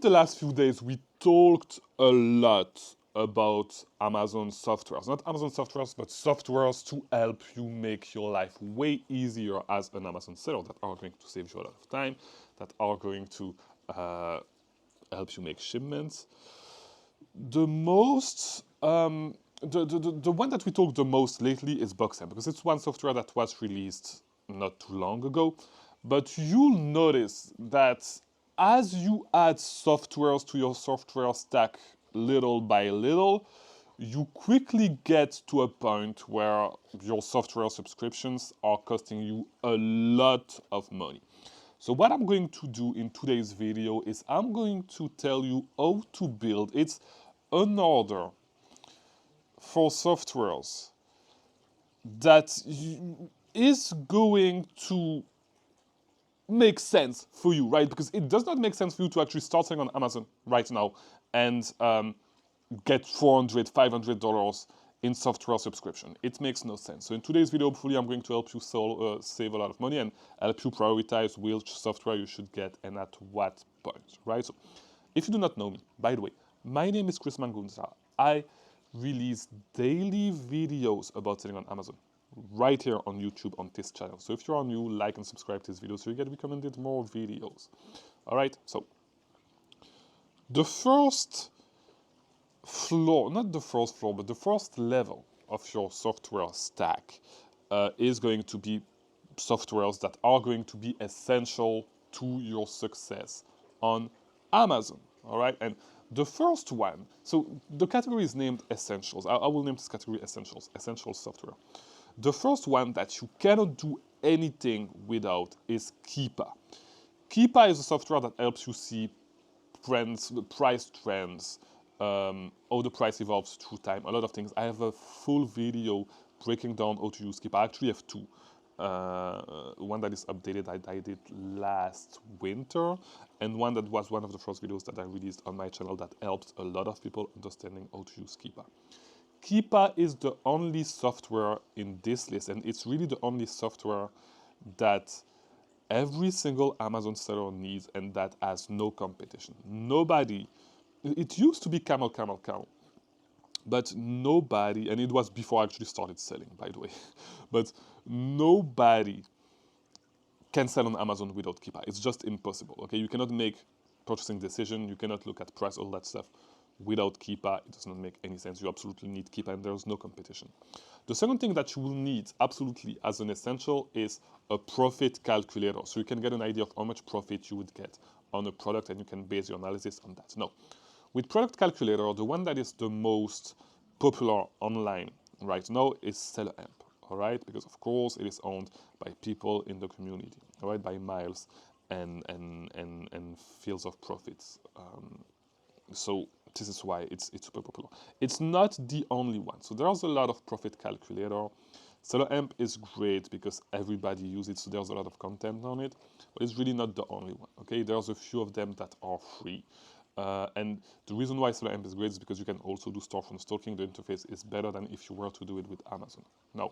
The last few days, we talked a lot about Amazon softwares. Not Amazon softwares, but softwares to help you make your life way easier as an Amazon seller that are going to save you a lot of time, that are going to help you make shipments. The most, the one that we talked the most lately is Boxem because it's one software that was released not too long ago. But you'll notice that as you add softwares to your software stack little by little, you quickly get to a point where your software subscriptions are costing you a lot of money. So what I'm going to do in today's video is I'm going to tell you how to build. It's an order for softwares that is going to make sense for you, right? Because it does not make sense for you to actually start selling on Amazon right now and get $400, $500 in software subscription. It makes no sense. So in today's video, hopefully I'm going to help you save a lot of money and help you prioritize which software you should get and at what point, right? So if you do not know me, by the way, my name is Chris Mangunza. I release daily videos about selling on Amazon right here on YouTube on this channel. So if you are new, like and subscribe to this video so you get recommended more videos. All right, so the first floor, not the first floor, but the first level of your software stack is going to be softwares that are going to be essential to your success on Amazon. All right, and the first one, so the category is named Essentials. I will name this category Essentials, Essential Software. The first one that you cannot do anything without is Keepa. Keepa is a software that helps you see trends, price trends, how the price evolves through time, a lot of things. I have a full video breaking down how to use Keepa. I actually have two. One that is updated, I did last winter, and one that was one of the first videos that I released on my channel that helped a lot of people understanding how to use Keepa. Keepa is the only software in this list, and it's really the only software that every single Amazon seller needs and that has no competition. Nobody, it used to be Camel, but nobody, and it was before I actually started selling, by the way, but nobody can sell on Amazon without Keepa. It's just impossible, okay? You cannot make purchasing decision, you cannot look at price, all that stuff. Without Keepa, it does not make any sense. You absolutely need Keepa, and there's no competition. The second thing that you will need, absolutely, as an essential, is a profit calculator. So you can get an idea of how much profit you would get on a product, and you can base your analysis on that. Now, with product calculator, the one that is the most popular online right now is SellerAmp, all right? Because, of course, it is owned by people in the community, all right? By Miles and Fields of Profits. So this is why it's super popular. It's not the only one. So there's a lot of profit calculator. SellerAmp is great because everybody uses it, so there's a lot of content on it, but it's really not the only one, okay? There's a few of them that are free. And the reason why SellerAmp is great is because you can also do storefront stalking. The interface is better than if you were to do it with Amazon. Now,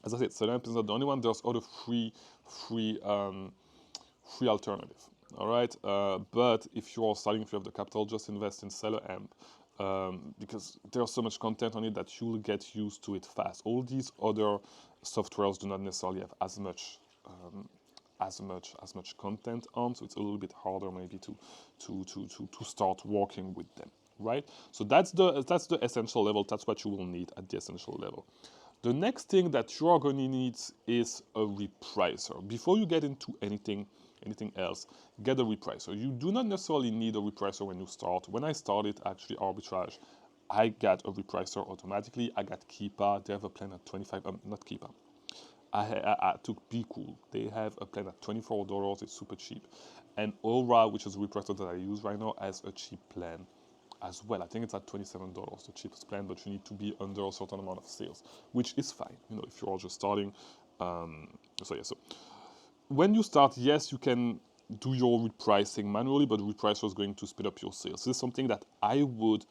as I said, SellerAmp is not the only one. There's other free alternative. All right, but if you are starting, if you have the capital, just invest in SellerAmp because there's so much content on it that you'll get used to it fast. All these other softwares do not necessarily have as much content on, so it's a little bit harder maybe to start working with them, right? So that's the essential level. That's what you will need at the essential level. The next thing that you are going to need is a repricer. Before you get into anything else, get a repricer. You do not necessarily need a repricer when you start. When I started actually arbitrage, I got a repricer automatically. I got Keepa. They have a plan at 25, not Keepa. I took Be Cool. They have a plan at $24. It's super cheap. And Aura, which is a repricer that I use right now, has a cheap plan as well. I think it's at $27, the cheapest plan, but you need to be under a certain amount of sales, which is fine, you know, if you're all just starting. So when you start, yes, you can do your repricing manually, but the repricer is going to speed up your sales. This is something that I would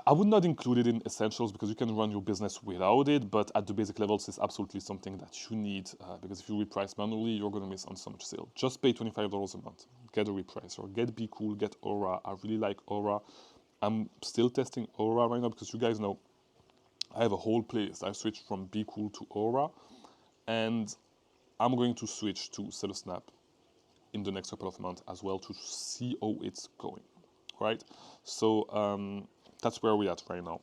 I would not include it in essentials because you can run your business without it, but at the basic levels, it's absolutely something that you need because if you reprice manually, you're going to miss on so much sale. Just pay $25 a month. Get a repricer. Get Be Cool. Get Aura. I really like Aura. I'm still testing Aura right now because you guys know I have a whole playlist. I switched from Be Cool to Aura, and I'm going to switch to SellSnap in the next couple of months as well to see how it's going, right? So that's where we're at right now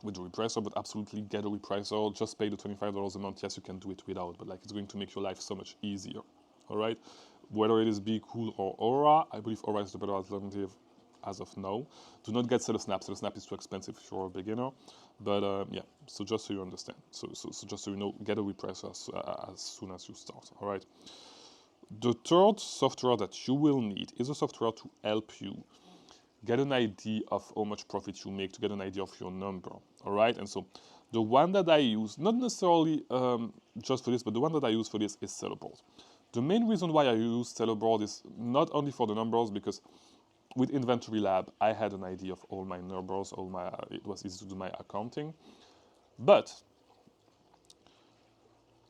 with the repricer, but absolutely get a repricer. Just pay the $25 a month. Yes, you can do it without, but like it's going to make your life so much easier, all right? Whether it is Be Cool or Aura, I believe Aura is the better alternative as of now. Do not get SellSnap. SellSnap is too expensive if you're a beginner, but yeah, so just so you understand. So just so you know, get a repricer as soon as you start, all right? The third software that you will need is a software to help you get an idea of how much profit you make, to get an idea of your number, all right? And so the one that I use, not necessarily just for this, but the one that I use for this is Sellerboard. The main reason why I use Sellerboard is not only for the numbers, because with Inventory Lab, I had an idea of all my numbers, it was easy to do my accounting, but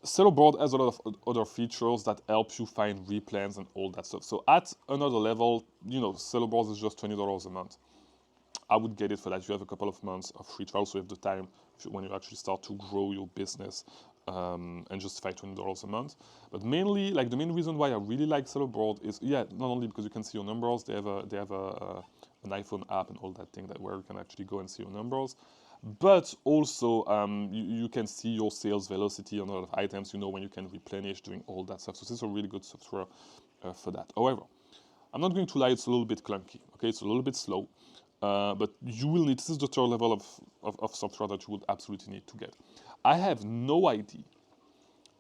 Sellerboard has a lot of other features that help you find replans and all that stuff. So at another level, you know, Sellerboard is just $20 a month. I would get it for that. You have a couple of months of free trial, so you have the time when you actually start to grow your business and justify $20 a month. But mainly, like the main reason why I really like Sellerboard is, yeah, not only because you can see your numbers, they have an iPhone app and all that thing where you can actually go and see your numbers. But also, you can see your sales velocity on a lot of items, you know, when you can replenish, doing all that stuff. So this is a really good software for that. However, I'm not going to lie, it's a little bit clunky, okay? It's a little bit slow, but you will need, this is the third level of software that you would absolutely need to get. I have no idea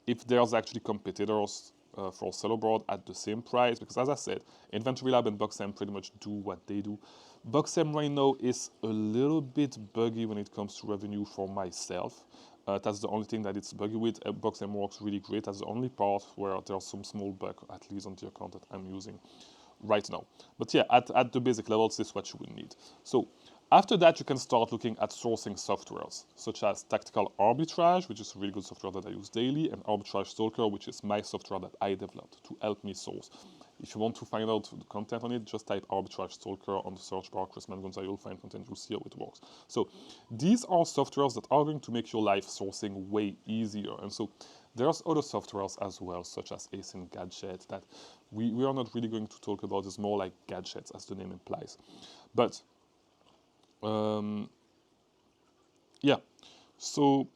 if there's actually competitors for Sellerboard at the same price, because as I said, Inventory Lab and Boxem pretty much do what they do. Boxem right now is a little bit buggy when it comes to revenue for myself. That's the only thing that it's buggy with. Boxem works really great. That's the only part where there's some small bug, at least on the account that I'm using right now. But yeah, at the basic levels, this is what you will need. So after that, you can start looking at sourcing softwares, such as Tactical Arbitrage, which is a really good software that I use daily, and Arbitrage Stalker, which is my software that I developed to help me source. If you want to find out the content on it, just type Arbitrage Stalker on the search bar, Chris Mangunza, you'll find content, you'll see how it works. So these are softwares that are going to make your life sourcing way easier. And so there's other softwares as well, such as Ace and Gadget, that we are not really going to talk about. It's more like gadgets, as the name implies. But yeah, so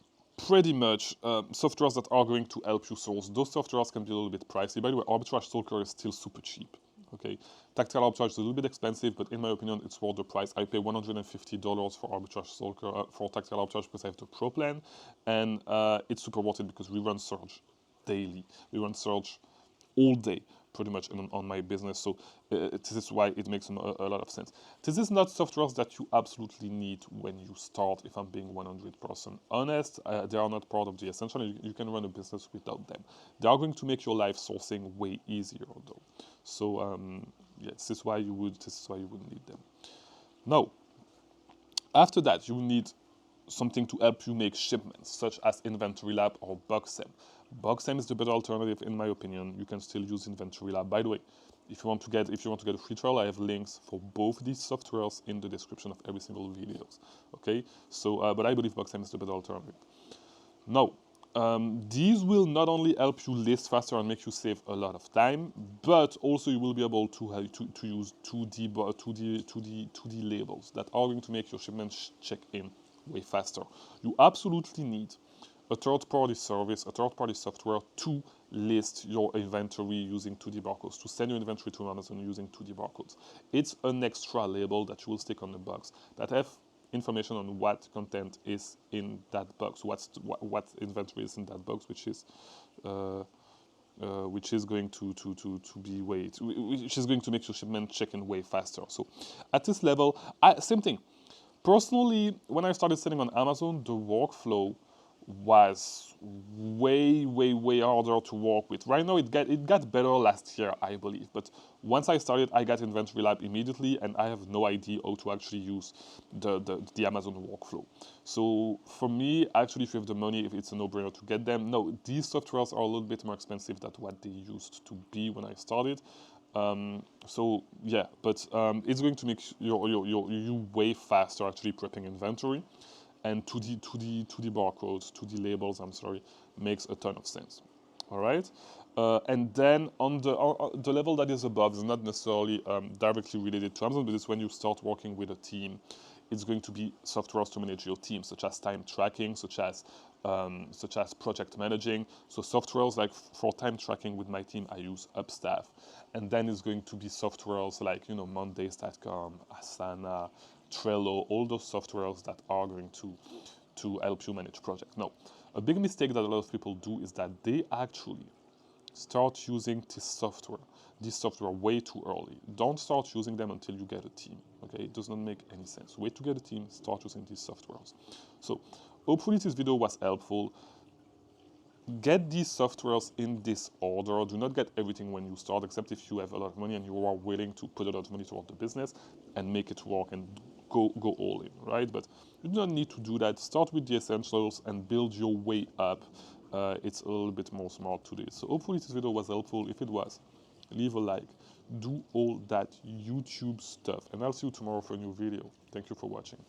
pretty much softwares that are going to help you source. Those softwares can be a little bit pricey. By the way, Arbitrage Stalker is still super cheap. Okay, Tactical Arbitrage is a little bit expensive, but in my opinion, it's worth the price. I pay $150 for Arbitrage Stalker, for Tactical Arbitrage, because I have the Pro plan, and it's super worth it because we run Surge daily. We run Surge all day, pretty much on my business. So this is why it makes a lot of sense. This is not softwares that you absolutely need when you start, if I'm being 100% honest. They are not part of the essential. You can run a business without them. They are going to make your life sourcing way easier though. So yeah, this is why you would need them. Now, after that, you will need something to help you make shipments, such as Inventory Lab or Boxem. Boxem is the better alternative in my opinion. You can still use Inventory Lab. By the way, if you want to get a free trial, I have links for both these softwares in the description of every single video. Okay, so but I believe Boxem is the better alternative. Now, these will not only help you list faster and make you save a lot of time, but also you will be able to use 2D labels that are going to make your shipments check in way faster. You absolutely need a third-party service, a third-party software to list your inventory using 2D barcodes, to send your inventory to Amazon using 2D barcodes. It's an extra label that you will stick on the box that have information on what content is in that box, what inventory is in that box, which is going to make your shipment check in way faster. So at this level, same thing. Personally, when I started selling on Amazon, the workflow was way harder to work with. Right now it got better last year, I believe, but once I started, I got Inventory Lab immediately, and I have no idea how to actually use the Amazon workflow. So for me, actually, if you have the money, if it's a no-brainer to get them. No, these softwares are a little bit more expensive than what they used to be when I started. So yeah, but it's going to make you way faster actually prepping inventory, and to the barcodes, to the labels, I'm sorry, makes a ton of sense. All right. And then on the level that is above is not necessarily directly related to Amazon, but it's when you start working with a team. It's going to be softwares to manage your team, such as time tracking, such as project managing. So softwares like for time tracking with my team, I use Upstaff, and then it's going to be softwares like Mondays.com, Asana, Trello, all those softwares that are going to help you manage projects. Now, a big mistake that a lot of people do is that they actually start using this software way too early. Don't start using them until you get a team. Okay, it does not make any sense. Wait to get a team, start using these softwares. So hopefully this video was helpful. Get these softwares in this order. Do not get everything when you start, except if you have a lot of money and you are willing to put a lot of money toward the business and make it work and go all in, right? But you do not need to do that. Start with the essentials and build your way up. It's a little bit more smart to this. So hopefully this video was helpful. If it was, leave a like. Do all that YouTube stuff, and I'll see you tomorrow for a new video. Thank you for watching.